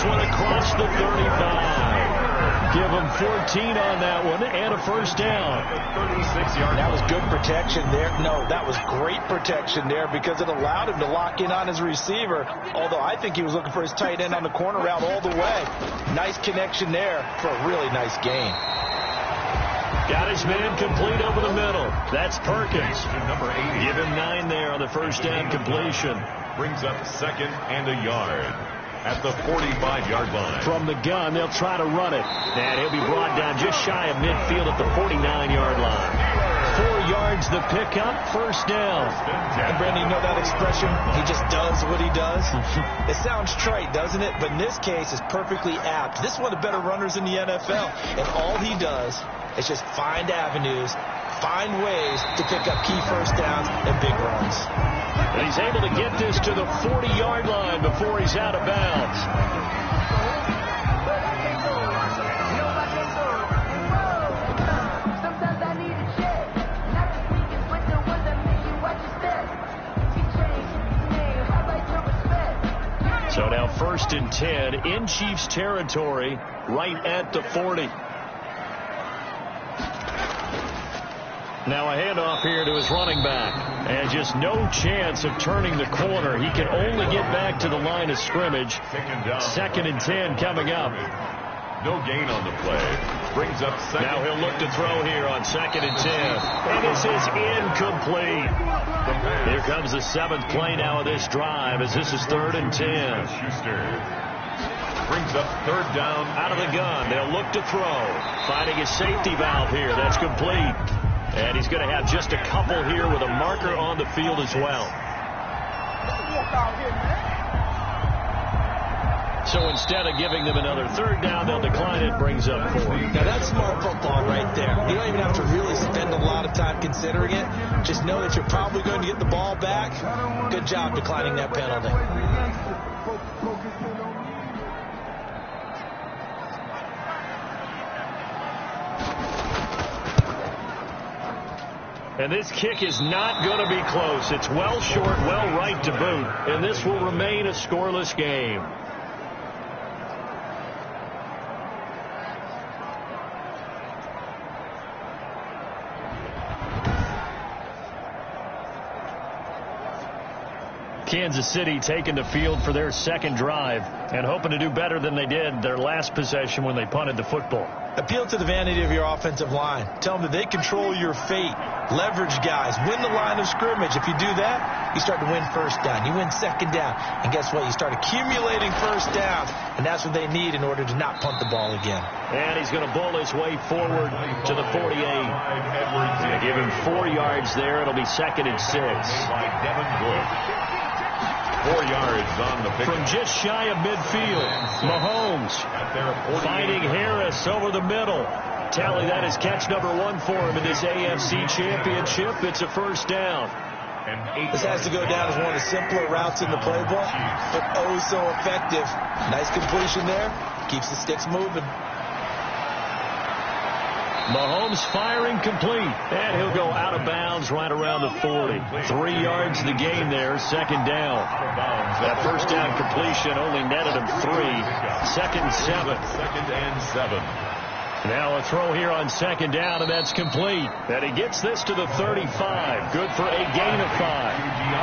one across the 35. Give him 14 on that one and a first down. 36-yard. That was good protection there. No, that was great protection there because it allowed him to lock in on his receiver, although I think he was looking for his tight end on the corner route all the way. Nice connection there for a really nice gain. Got his man complete over the middle. That's Perkins. Number 80. Give him 9 there on the first down completion. Brings up 2nd and a yard at the 45-yard line. From the gun, they'll try to run it. And he'll be brought down just shy of midfield at the 49-yard line. 4 yards the pickup, first down. And Brandon, you know that expression? He just does what he does. It sounds trite, doesn't it? But in this case, it's perfectly apt. This is one of the better runners in the NFL. And all he does is just find avenues, find ways to pick up key first downs and big runs. And he's able to get this to the 40-yard line before he's out of bounds. So now 1st and 10 in Chiefs territory, right at the 40. Now a handoff here to his running back. And just no chance of turning the corner. He can only get back to the line of scrimmage. 2nd and 10 coming up. No gain on the play. Brings up 2nd. Now he'll look to throw here on 2nd and 10. And this is incomplete. Here comes the 7th play now of this drive as this is 3rd and 10. Schuster brings up 3rd down. Out of the gun. They'll look to throw. Finding his safety valve here. That's complete. And he's going to have just a couple here with a marker on the field as well. So instead of giving them another 3rd down, they'll decline it. Brings up 4. Now that's smart football right there. You don't even have to really spend a lot of time considering it. Just know that you're probably going to get the ball back. Good job declining that penalty. And this kick is not going to be close. It's well short, well right to boot. And this will remain a scoreless game. Kansas City taking the field for their 2nd drive and hoping to do better than they did their last possession when they punted the football. Appeal to the vanity of your offensive line. Tell them that they control your fate. Leverage guys. Win the line of scrimmage. If you do that, you start to win 1st down. You win 2nd down. And guess what? You start accumulating 1st downs. And that's what they need in order to not punt the ball again. And he's going to bowl his way forward to the 48. They give him 4 yards there. It'll be 2nd and 6. 4 yards on the pick. From just shy of midfield, Mahomes finding Harris over the middle. Tally, that is catch number 1 for him in this AFC Championship. It's a 1st down. This has to go down as one of the simpler routes in the playbook, but oh so effective. Nice completion there. Keeps the sticks moving. Mahomes firing complete. And he'll go out of bounds right around the 40. 3 yards the gain there, 2nd down. That 1st down completion only netted him 3. 2nd and 7. 2nd and 7. Now a throw here on 2nd down, and that's complete. And he gets this to the 35. Good for a gain of 5.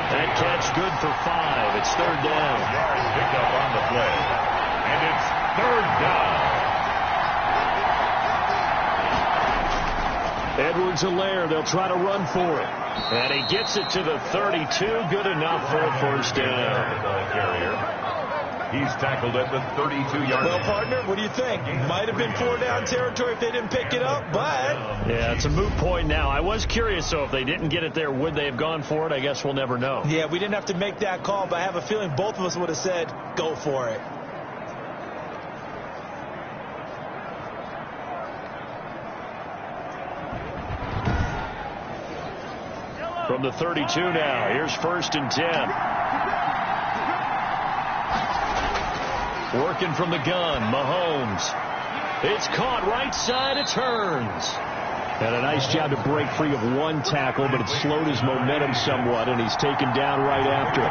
That catch good for 5. It's 3rd down. Picked up on the play. And it's 3rd down. Edwards-Helaire, they'll try to run for it. And he gets it to the 32. Good enough for a 1st down. He's tackled at the 32-yard line. Well, partner, what do you think? Might have been 4 down territory if they didn't pick it up, but... Yeah, it's a moot point now. I was curious, so if they didn't get it there, would they have gone for it? I guess we'll never know. Yeah, we didn't have to make that call, but I have a feeling both of us would have said, go for it. From the 32 now, here's 1st and 10. Working from the gun, Mahomes. It's caught right side, it turns. And a nice job to break free of one tackle, but it slowed his momentum somewhat, and he's taken down right after it.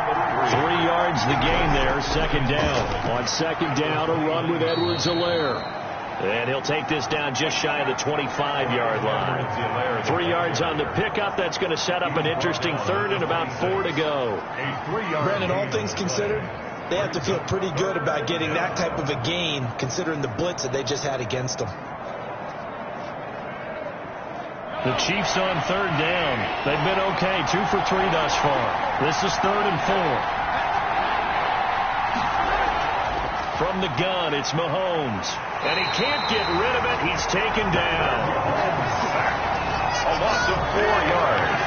3 yards the gain there, second down. On second down, a run with Edwards-Helaire. And he'll take this down just shy of the 25-yard line. 3 yards on the pickup. That's going to set up an interesting third and about 4 to go. Brandon, all things considered, they have to feel pretty good about getting that type of a gain, considering the blitz that they just had against them. The Chiefs on third down. They've been okay, 2 for 3 thus far. This is 3rd and 4. From the gun, it's Mahomes. And he can't get rid of it. He's taken down. A loss of 4 yards.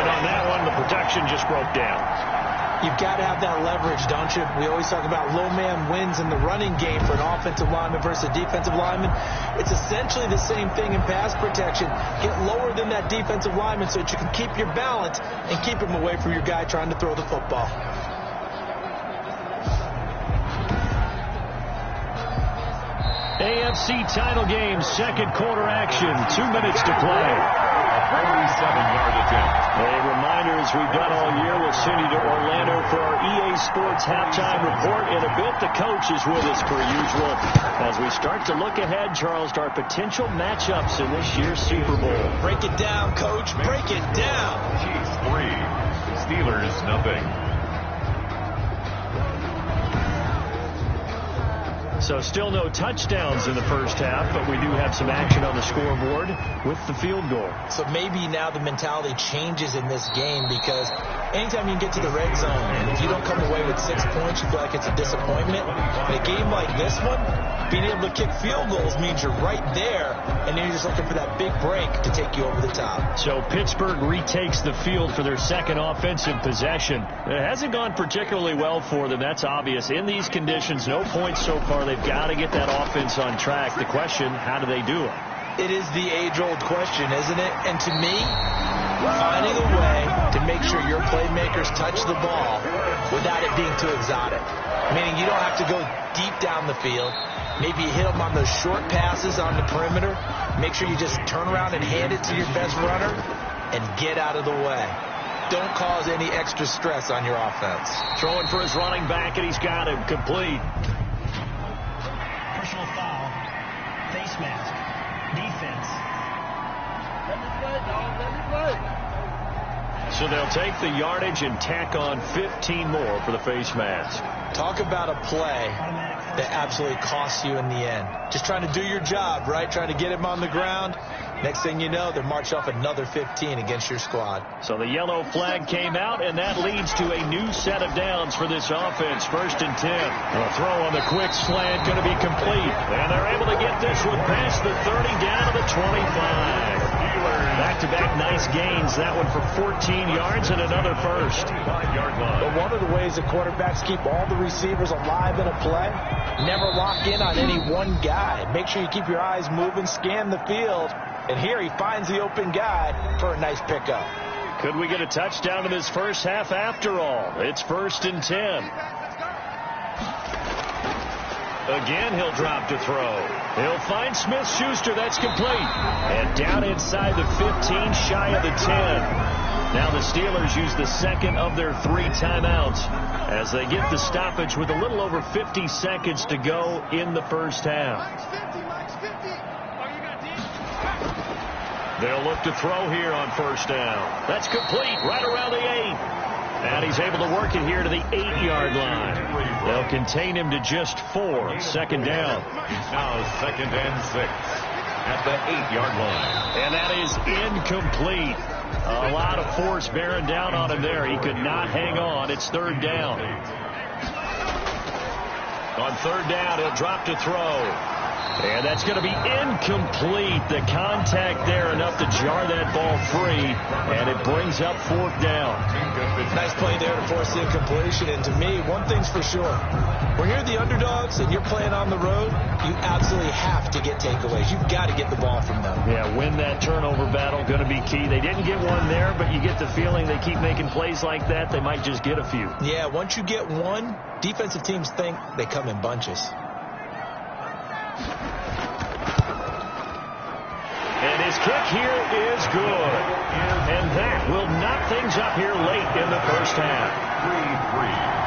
And on that one, the protection just broke down. You've got to have that leverage, don't you? We always talk about low man wins in the running game for an offensive lineman versus a defensive lineman. It's essentially the same thing in pass protection. Get lower than that defensive lineman so that you can keep your balance and keep him away from your guy trying to throw the football. AFC title game, second quarter action, 2 minutes to play. A 47-yard attempt. A reminder, as we've done all year, we'll send you to Orlando for our EA Sports halftime report. In a bit, the coach is with us per usual. As we start to look ahead, Charles, to our potential matchups in this year's Super Bowl. Break it down, coach. Break it down. Chiefs 3, Steelers nothing. So still no touchdowns in the first half, but we do have some action on the scoreboard with the field goal. So maybe now the mentality changes in this game, because anytime you can get to the red zone, and if you don't come away with 6 points, you feel like it's a disappointment. In a game like this one, being able to kick field goals means you're right there, and then you're just looking for that big break to take you over the top. So Pittsburgh retakes the field for their second offensive possession. It hasn't gone particularly well for them, that's obvious. In these conditions, no points so far. They've got to get that offense on track. The question, how do they do it? It is the age-old question, isn't it? And to me, finding a way to make sure your playmakers touch the ball without it being too exotic. Meaning you don't have to go deep down the field. Maybe you hit them on those short passes on the perimeter. Make sure you just turn around and hand it to your best runner and get out of the way. Don't cause any extra stress on your offense. Throwing for his running back, and he's got him complete. Personal foul. Face mask. Defense. Let me play, dog. Let me play. So they'll take the yardage and tack on 15 more for the face mask. Talk about a play that absolutely costs you in the end. Just trying to do your job, right? Trying to get him on the ground. Next thing you know, they march off another 15 against your squad. So the yellow flag came out, and that leads to a new set of downs for this offense. 1st and 10. A throw on the quick slant going to be complete. And they're able to get this one past the 30 down to the 25. Back-to-back nice gains. That one for 14 yards and another first. 5-yard line. But one of the ways that quarterbacks keep all the receivers alive in a play, never lock in on any one guy. Make sure you keep your eyes moving, scan the field. And here he finds the open guy for a nice pickup. Could we get a touchdown in this first half after all? It's 1st and 10. Again, he'll drop to throw. He'll find Smith-Schuster. That's complete. And down inside the 15, shy of the 10. Now the Steelers use the second of their 3 timeouts as they get the stoppage with a little over 50 seconds to go in the first half. They'll look to throw here on 1st down. That's complete right around the 8. And he's able to work it here to the 8-yard line. They'll contain him to just 4. 2nd down. Now 2nd and 6 at the 8-yard line. And that is incomplete. A lot of force bearing down on him there. He could not hang on. It's 3rd down. On 3rd down, he'll drop to throw. And that's going to be incomplete. The contact there enough to jar that ball free. And it brings up 4th down. Nice play there to force the incompletion. And to me, one thing's for sure. When you're the underdogs and you're playing on the road, you absolutely have to get takeaways. You've got to get the ball from them. Yeah, win that turnover battle, going to be key. They didn't get one there, but you get the feeling they keep making plays like that, they might just get a few. Yeah, once you get one, defensive teams think they come in bunches. And his kick here is good. And that will knock things up here late in the first half. 3-3.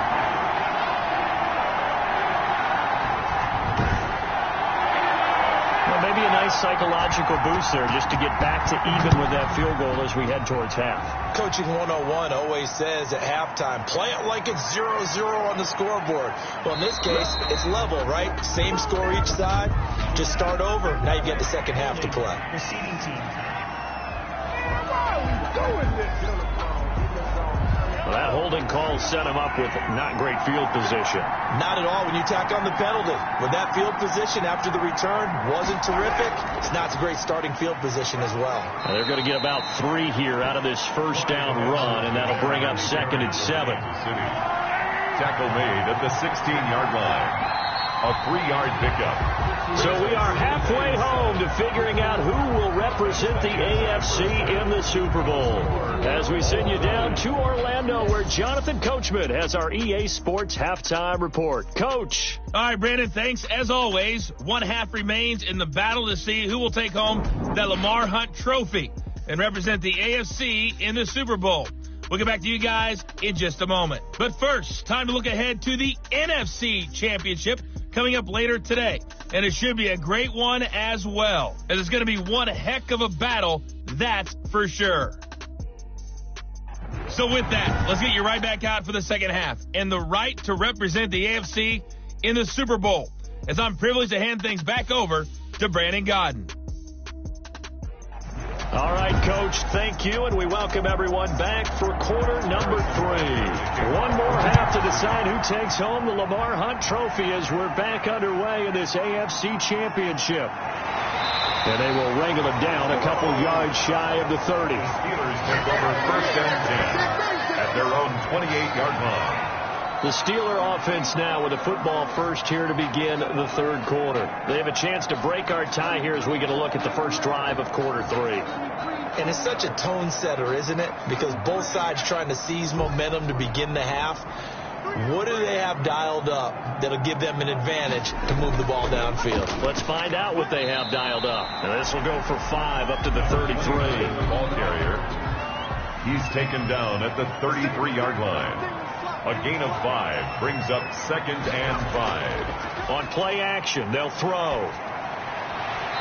Maybe a nice psychological boost there just to get back to even with that field goal as we head towards half. Coaching 101 always says at halftime, play it like it's 0-0 on the scoreboard. Well, in this case, it's level, right? Same score each side. Just start over. Now you get the second half to play. Receiving team. Why are we doing this? Well, that holding call set him up with not great field position. Not at all when you tack on the penalty. With that field position after the return wasn't terrific, it's not a great starting field position as well. Well, they're going to get about 3 here out of this first down run, and that'll bring up 2nd and 7. Tackle made at the 16-yard line. A 3-yard pickup. So we are halfway home to figuring out who will represent the AFC in the Super Bowl. As we send you down to Orlando, where Jonathan Coachman has our EA Sports halftime report. Coach. All right, Brandon, thanks. As always, one half remains in the battle to see who will take home the Lamar Hunt Trophy and represent the AFC in the Super Bowl. We'll get back to you guys in just a moment. But first, time to look ahead to the NFC Championship coming up later today. And it should be a great one as well, as it's going to be one heck of a battle, that's for sure. So with that, let's get you right back out for the second half and the right to represent the AFC in the Super Bowl, as I'm privileged to hand things back over to Brandon Godden. All right, Coach, thank you, and we welcome everyone back for quarter number 3. One more half to decide who takes home the Lamar Hunt Trophy as we're back underway in this AFC Championship. And they will wrangle it down a couple yards shy of the 30. Steelers take over 1st and 10 at their own 28-yard line. The Steeler offense now with a football first here to begin the 3rd quarter. They have a chance to break our tie here as we get a look at the first drive of quarter 3. And it's such a tone setter, isn't it? Because both sides trying to seize momentum to begin the half. What do they have dialed up that'll give them an advantage to move the ball downfield? Let's find out what they have dialed up. And this will go for 5 up to the 33. Ball carrier. He's taken down at the 33-yard line. A gain of 5 brings up 2nd and 5. On play action, they'll throw.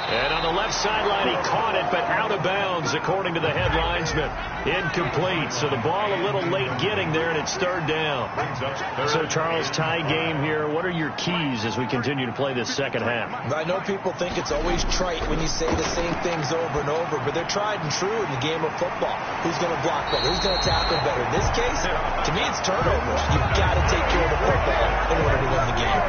And on the left sideline, he caught it, but out of bounds, according to the head linesman. Incomplete. So the ball a little late getting there, and it's 3rd down. So, Charles, tie game here. What are your keys as we continue to play this second half? I know people think it's always trite when you say the same things over and over, but they're tried and true in the game of football. Who's going to block better? Who's going to tackle better? In this case, to me, it's turnovers. You've got to take care of the football in order to win the game.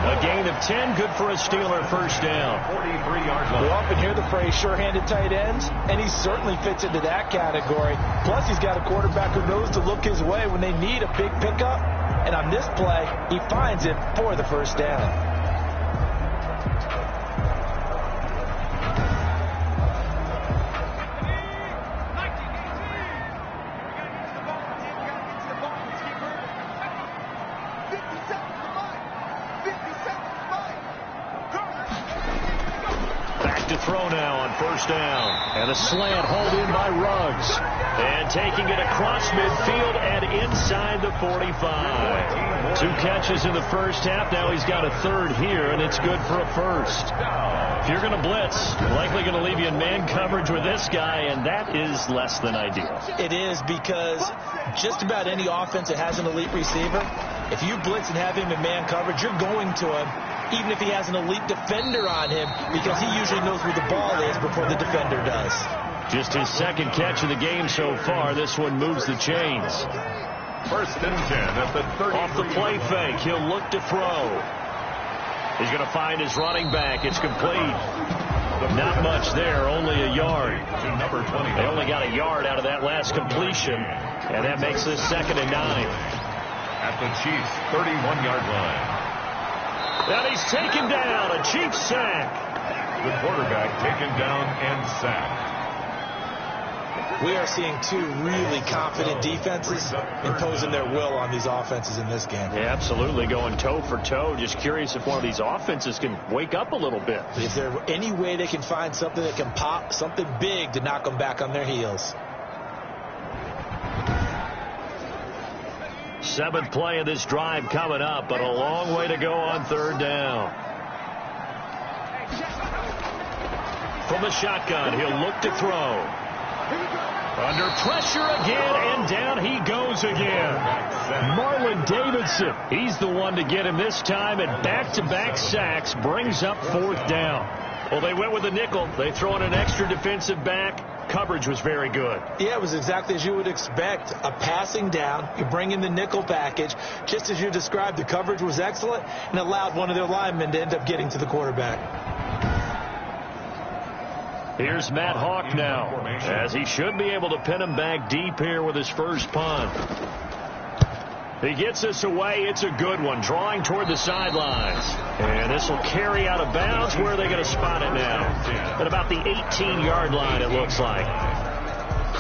A gain of 10, good for a Steeler first down. 43-yard line. We often hear the phrase sure-handed tight ends, and he certainly fits into that category. Plus, he's got a quarterback who knows to look his way when they need a big pickup. And on this play, he finds it for the first down. Throw now on first down. And a slant hauled in by Ruggs. And taking it across midfield and inside the 45. 2 catches in the first half. Now he's got a 3rd here, and it's good for a first. If you're going to blitz, likely going to leave you in man coverage with this guy, and that is less than ideal. It is, because just about any offense that has an elite receiver, if you blitz and have him in man coverage, you're going to him, even if he has an elite defender on him, because he usually knows where the ball is before the defender does. Just his 2nd catch of the game so far. This one moves the chains. 1st and 10 at the 30. Off the play fake, he'll look to throw. He's going to find his running back. It's complete. Not much there, only a yard. Number 20. They only got a yard out of that last completion, and that makes this 2nd and 9. At the Chiefs' 31-yard line. And he's taken down, a Chiefs sack. The quarterback taken down and sacked. We are seeing two really confident defenses imposing their will on these offenses in this game. Yeah, absolutely, going toe for toe. Just curious if one of these offenses can wake up a little bit. Is there any way they can find something that can pop, something big to knock them back on their heels? Seventh play of this drive coming up, but a long way to go on third down. From the shotgun, he'll look to throw. Under pressure again, and down he goes again. Marlon Davidson, he's the one to get him this time, and back-to-back sacks brings up fourth down. Well, they went with the nickel. They throw in an extra defensive back. Coverage was very good. Yeah, it was exactly as you would expect. A passing down. You bring in the nickel package. Just as you described, the coverage was excellent and allowed one of their linemen to end up getting to the quarterback. Here's Matt Hawk now, as he should be able to pin him back deep here with his first punt. He gets this away. It's a good one, drawing toward the sidelines. And this will carry out of bounds. Where are they going to spot it now? At about the 18-yard line, it looks like.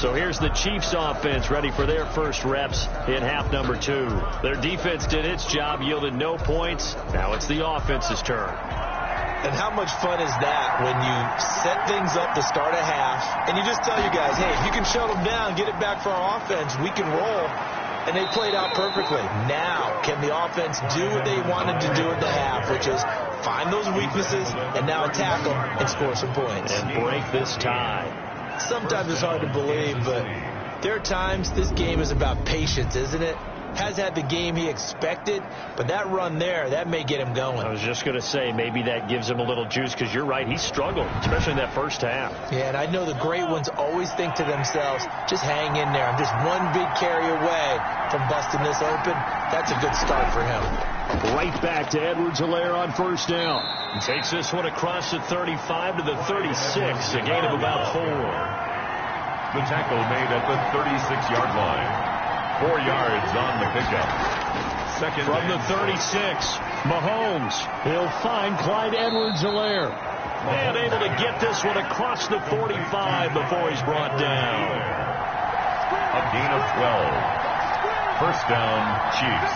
So here's the Chiefs offense ready for their first reps in half number 2. Their defense did its job, yielded no points. Now it's the offense's turn. And how much fun is that when you set things up to start a half, and you just tell you guys, hey, if you can shut them down, get it back for our offense, we can roll. And they played out perfectly. Now, can the offense do what they wanted to do at the half, which is find those weaknesses and now attack them and score some points. And break this tie. Sometimes it's hard to believe, but there are times this game is about patience, isn't it? Has had the game he expected, but that run there, that may get him going. I was just going to say, maybe that gives him a little juice, because you're right, he struggled, especially in that first half. Yeah, and I know the great ones always think to themselves, just hang in there. I'm just one big carry away from busting this open. That's a good start for him. Right back to Edwards-Helaire on first down. He takes this one across the 35 to the 36, a gain of about 4. The tackle made at the 36-yard line. 4 yards on the pickup. Second from the 36, Mahomes. He'll find Clyde Edwards-Helaire. And able to get this one across the 45 before he's brought down. A gain of 12. First down, Chiefs.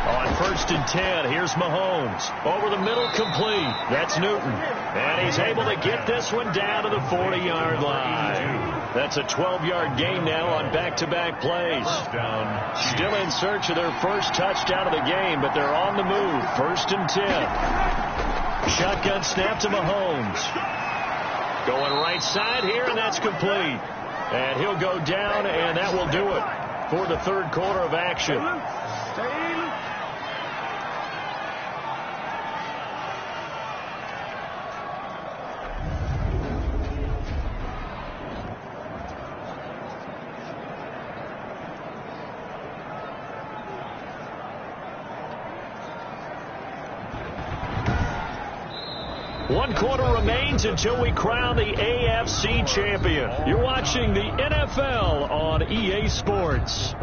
On first and 10, here's Mahomes. Over the middle, complete. That's Newton. And he's able to get this one down to the 40-yard line. That's a 12-yard gain now on back-to-back plays. Still in search of their first touchdown of the game, but they're on the move. First and 10. Shotgun snap to Mahomes. Going right side here, and that's complete. And he'll go down, and that will do it for the third quarter of action. One quarter remains until we crown the AFC champion. You're watching the NFL on EA Sports.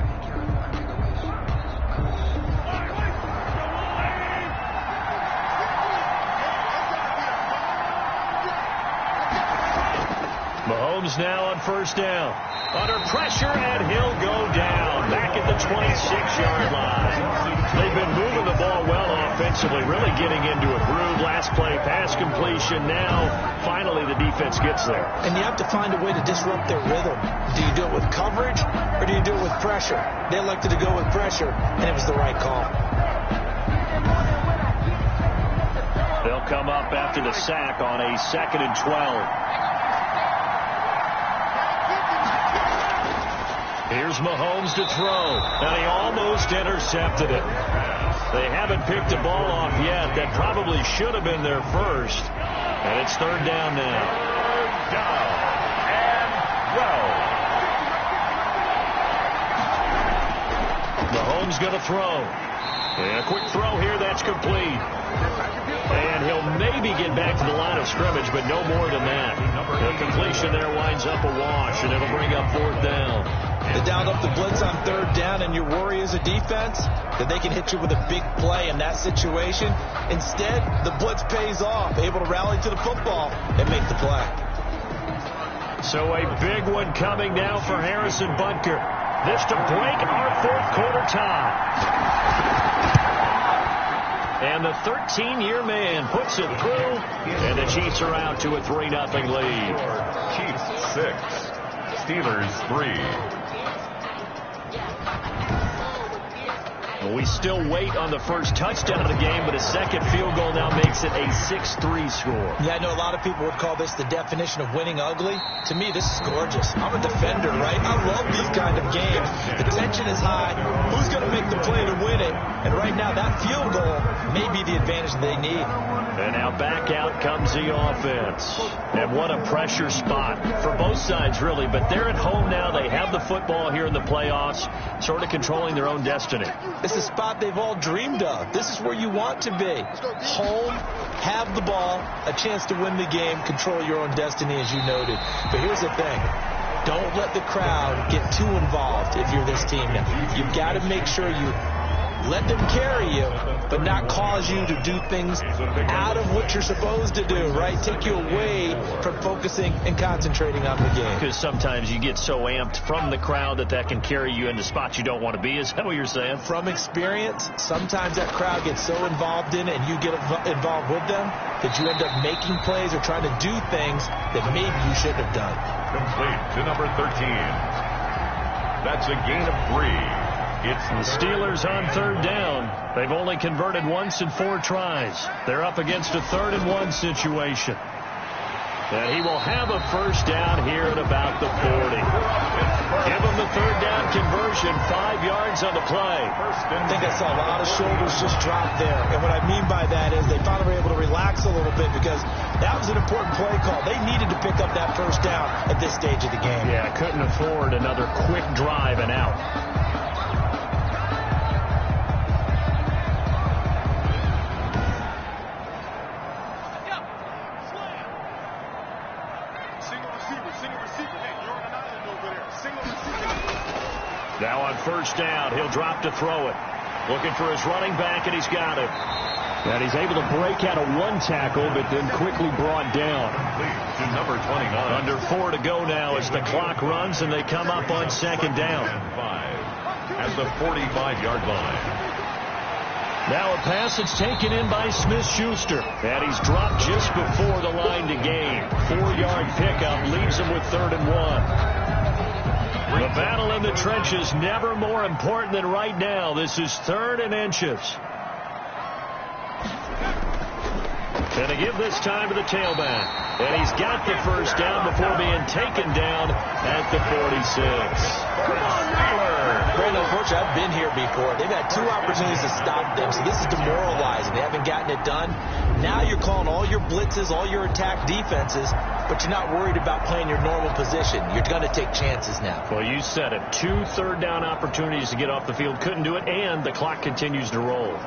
Mahomes now on first down. Under pressure, and he'll go down. Back at the 26-yard line. They've been moving the ball well offensively, really getting into a groove. Last play, pass completion. Now, finally, the defense gets there. And you have to find a way to disrupt their rhythm. Do you do it with coverage, or do you do it with pressure? They elected to go with pressure, and it was the right call. They'll come up after the sack on a 2nd and 12. Here's Mahomes to throw, and he almost intercepted it. They haven't picked a ball off yet. That probably should have been their first. And it's third down now. Third down and well. Mahomes going to throw. And a quick throw here, that's complete. And he'll maybe get back to the line of scrimmage, but no more than that. The completion there winds up a wash, and it'll bring up fourth down. They dialed up the blitz on third down, and your worry as a defense that they can hit you with a big play in that situation. Instead, the blitz pays off, able to rally to the football and make the play. So a big one coming now for Harrison Butker. This to break our fourth quarter tie. And the 13-year man puts it through, and the Chiefs are out to a 3-0 lead. Chiefs 6, Steelers 3. We still wait on the first touchdown of the game, but a second field goal now makes it a 6-3 score. Yeah, I know a lot of people would call this the definition of winning ugly. To me, this is gorgeous. I'm a defender, right? I love these kind of games. The tension is high. Who's going to make the play to win it? And right now, that field goal may be the advantage they need. And now back out comes the offense. And what a pressure spot for both sides, really. But they're at home now. They have the football here in the playoffs, sort of controlling their own destiny. It's a spot they've all dreamed of. This is where you want to be. Home, have the ball, a chance to win the game, control your own destiny, as you noted. But here's the thing. Don't let the crowd get too involved if you're this team now. You've got to make sure you let them carry you, but not cause you to do things out of what you're supposed to do, right? Take you away from focusing and concentrating on the game. Because sometimes you get so amped from the crowd that can carry you into spots you don't want to be. Is that what you're saying? From experience, sometimes that crowd gets so involved in it and you get involved with them that you end up making plays or trying to do things that maybe you shouldn't have done. Complete to number 13. That's a gain of 3. It's the Steelers on third down. They've only converted once in 4 tries. They're up against a 3rd and 1 situation. And he will have a first down here at about the 40. Give him the 3rd down conversion, 5 yards on the play. I think I saw a lot of shoulders just drop there. And what I mean by that is they finally were able to relax a little bit because that was an important play call. They needed to pick up that first down at this stage of the game. Yeah, couldn't afford another quick drive and out. Now on first down, he'll drop to throw it. Looking for his running back, and he's got it. And he's able to break out of 1 tackle, but then quickly brought down. To number 29. Under 4 to go now as the clock runs, and they come up on 2nd down. At the 45-yard line. Now a pass that's taken in by Smith-Schuster. And he's dropped just before the line to gain. 4-yard pickup leaves him with 3rd and 1. The battle in the trenches never more important than right now. This is 3rd and inches. And they give this time to the tailback. And he's got the first down before being taken down at the 46. Brandon, unfortunately, I've been here before. They've had 2 opportunities to stop them, so this is demoralizing. They haven't gotten it done. Now you're calling all your blitzes, all your attack defenses, but you're not worried about playing your normal position. You're going to take chances now. Well, you said it. 2 third down opportunities to get off the field. Couldn't do it, and the clock continues to roll.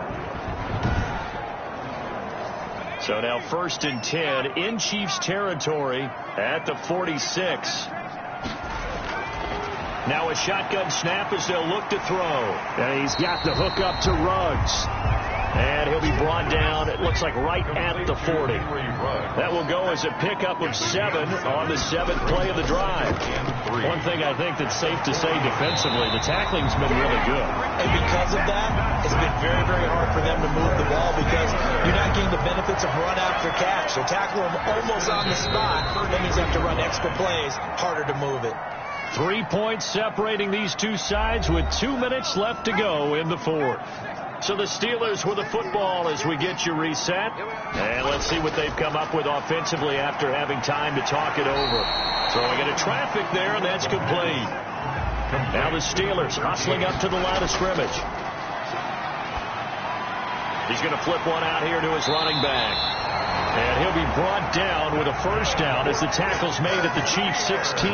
So now 1st and 10 in Chiefs territory at the 46. Now a shotgun snap as they'll look to throw. And he's got the hook up to Ruggs. And he'll be brought down, it looks like right at the 40. That will go as a pickup of 7 on the 7th play of the drive. One thing I think that's safe to say defensively, the tackling's been really good. And because of that, it's been very, very hard for them to move the ball because you're not getting the benefits of run after catch. They're tackling them almost on the spot. That means they have to run extra plays, harder to move it. 3 points separating these 2 sides with 2 minutes left to go in the 4th. So the Steelers with the football as we get you reset. And let's see what they've come up with offensively after having time to talk it over. Throwing into traffic there, and that's complete. Now the Steelers hustling up to the line of scrimmage. He's going to flip one out here to his running back. And he'll be brought down with a first down as the tackle's made at the Chiefs 16.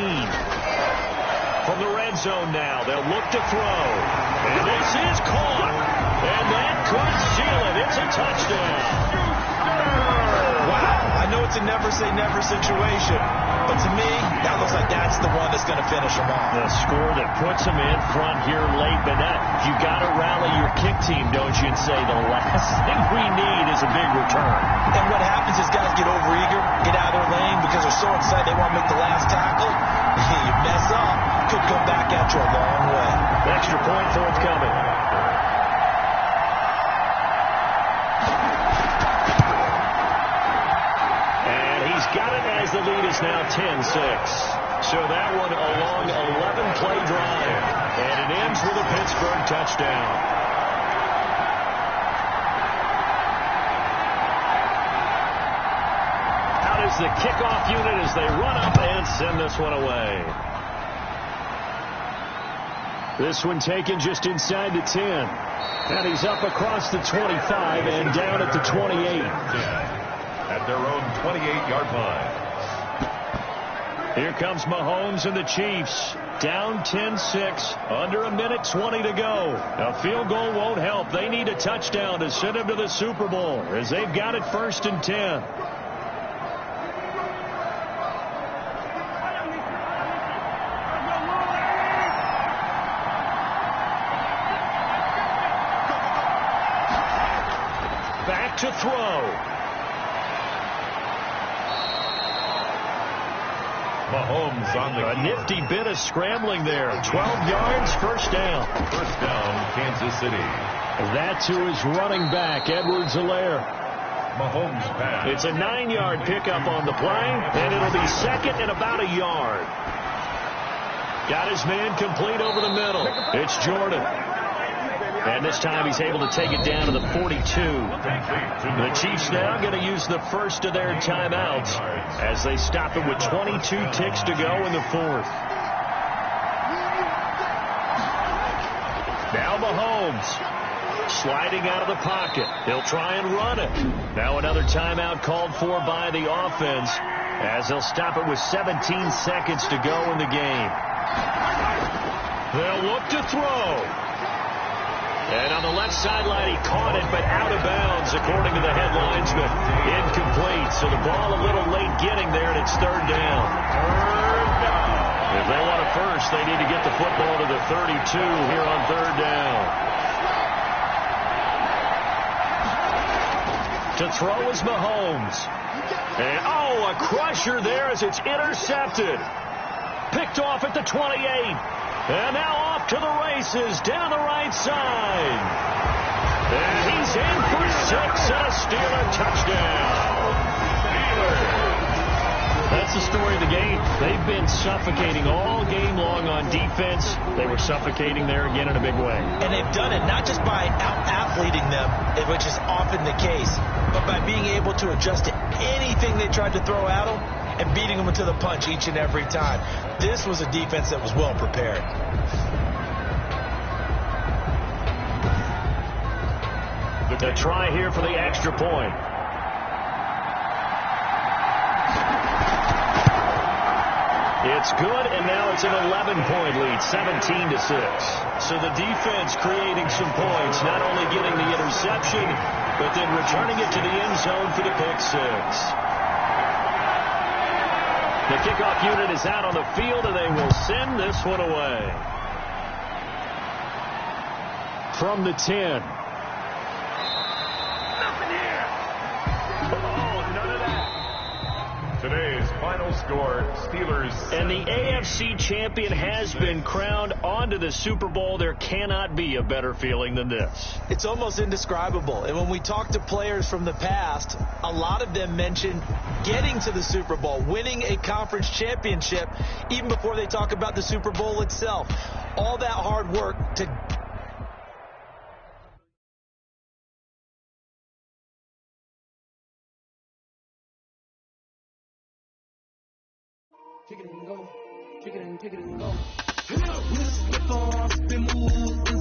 From the red zone now, they'll look to throw. And this is caught. And that could seal it. It's a touchdown. Wow. I know it's a never-say-never situation. But to me, that looks like that's the one that's going to finish them off. The score that puts them in front here late, but you got to rally your kick team, don't you, and say the last thing we need is a big return. And what happens is guys get overeager, get out of their lane because they're so excited they want to make the last tackle. You mess up, could come back at you a long way. Extra point forthcoming. Got it as the lead is now 10-6. So that one a long 11-play drive. And it ends with a Pittsburgh touchdown. Out is the kickoff unit as they run up and send this one away. This one taken just inside the 10. And he's up across the 25 and down at the 28. At their own 28-yard line. Here comes Mahomes and the Chiefs. Down 10-6. Under a minute 20 to go. A field goal won't help. They need a touchdown to send them to the Super Bowl as they've got it 1st and 10. Back to throw. Mahomes on the A nifty bit of scrambling there. 12 yards, first down. First down, Kansas City. That to his running back, Edwards-Helaire. Mahomes pass. It's a 9-yard pickup on the play, and it'll be second and about a yard. Got his man complete over the middle. It's Jordan. And this time he's able to take it down to the 42. The Chiefs now going to use the first of their timeouts as they stop it with 22 ticks to go in the 4th. Now Mahomes sliding out of the pocket. He'll try and run it. Now another timeout called for by the offense as they'll stop it with 17 seconds to go in the game. They'll look to throw. And on the left sideline, he caught it, but out of bounds, according to the headlines, but incomplete. So the ball a little late getting there, and it's 3rd down. If they want a first, they need to get the football to the 32 here on 3rd down. To throw is Mahomes. And, a crusher there as it's intercepted. Picked off at the 28. And now off to the races down the right side. And he's in for 6 and a Steeler touchdown. That's the story of the game. They've been suffocating all game long on defense. They were suffocating there again in a big way. And they've done it not just by out-athleting them, which is often the case, but by being able to adjust to anything they tried to throw at them and beating them to the punch each and every time. This was a defense that was well prepared. The try here for the extra point. It's good, and now it's an 11-point lead, 17-6. So the defense creating some points, not only getting the interception, but then returning it to the end zone for the pick 6. The kickoff unit is out on the field, and they will send this one away. From the 10. Today's final score, Steelers. And the AFC champion has been crowned onto the Super Bowl. There cannot be a better feeling than this. It's almost indescribable. And when we talk to players from the past, a lot of them mention getting to the Super Bowl, winning a conference championship, even before they talk about the Super Bowl itself. All that hard work to... Kick it and go. Kick it and go. Slip on, spin move.